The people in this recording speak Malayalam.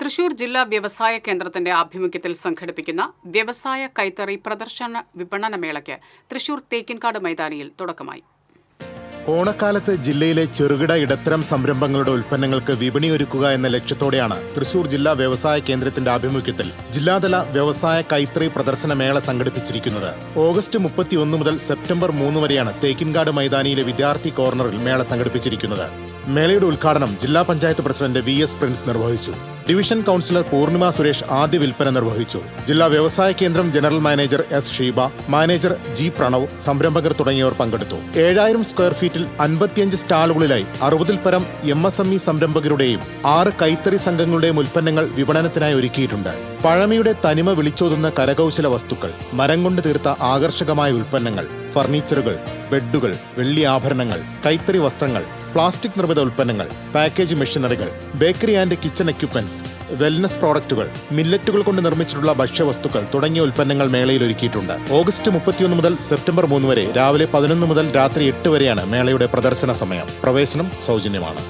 തൃശൂർ ജില്ലാ വ്യവസായ കേന്ദ്രത്തിന്റെ ആഭിമുഖ്യത്തിൽ സംഘടിപ്പിക്കുന്ന വ്യവസായ കൈത്തറി പ്രദർശന വിപണന മേളയ്ക്ക് തൃശൂർ തേക്കിൻകാട് മൈതാനിയിൽ തുടക്കമായി. ഓണക്കാലത്ത് ജില്ലയിലെ ചെറുകിട ഇടത്തരം സംരംഭങ്ങളുടെ ഉൽപ്പന്നങ്ങൾക്ക് വിപണിയൊരുക്കുക എന്ന ലക്ഷ്യത്തോടെയാണ് തൃശൂർ ജില്ലാ വ്യവസായ കേന്ദ്രത്തിന്റെ ആഭിമുഖ്യത്തിൽ ജില്ലാതല വ്യവസായ കൈത്തറി പ്രദർശന മേള സംഘടിപ്പിച്ചിരിക്കുന്നത്. ഓഗസ്റ്റ് 31 മുതൽ സെപ്റ്റംബർ 3 വരെയാണ് തേക്കിൻകാട് മൈതാനിയിലെ വിദ്യാർത്ഥി കോർണറിൽ മേള സംഘടിപ്പിച്ചിരിക്കുന്നത്. മേളയുടെ ഉദ്ഘാടനം ജില്ലാ പഞ്ചായത്ത് പ്രസിഡന്റ് VS പ്രിൻസ് നിർവഹിച്ചു. ഡിവിഷൻ കൗൺസിലർ പൂർണിമ സുരേഷ് ആദ്യ വിൽപ്പന നിർവഹിച്ചു. ജില്ലാ വ്യവസായ കേന്ദ്രം general manager S. Sheeba, manager G. Pranav, സംരംഭകർ തുടങ്ങിയവർ പങ്കെടുത്തു. 7000 സ്ക്വയർ ഫീറ്റിൽ 55 സ്റ്റാളുകളിലായി 60-ൽ പരം MSME സംരംഭകരുടെയും 6 കൈത്തറി സംഘങ്ങളുടെയും ഉൽപ്പന്നങ്ങൾ വിപണനത്തിനായി ഒരുക്കിയിട്ടുണ്ട്. പഴമയുടെ തനിമ വിളിച്ചോതുന്ന കരകൗശല വസ്തുക്കൾ, മരം കൊണ്ട് തീർത്ത ആകർഷകമായ ഉൽപ്പന്നങ്ങൾ, ഫർണിച്ചറുകൾ, ബെഡുകൾ, വെള്ളി ആഭരണങ്ങൾ, കൈത്തറി വസ്ത്രങ്ങൾ, പ്ലാസ്റ്റിക് നിർമ്മിത ഉൽപ്പന്നങ്ങൾ, പാക്കേജ് മെഷീനറികൾ, bakery and kitchen equipments, wellness പ്രോഡക്റ്റുകൾ, മില്ലറ്റുകൾ കൊണ്ട് നിർമ്മിച്ചിട്ടുള്ള ഭക്ഷ്യവസ്തുക്കൾ തുടങ്ങിയ ഉൽപ്പന്നങ്ങൾ മേളയിൽ ഒരുക്കിയിട്ടുണ്ട്. ഓഗസ്റ്റ് 31 മുതൽ സെപ്റ്റംബർ 3 വരെ രാവിലെ 11 മുതൽ രാത്രി 8 വരെയാണ് മേളയുടെ പ്രദർശന സമയം. പ്രവേശനം സൗജന്യമാണ്.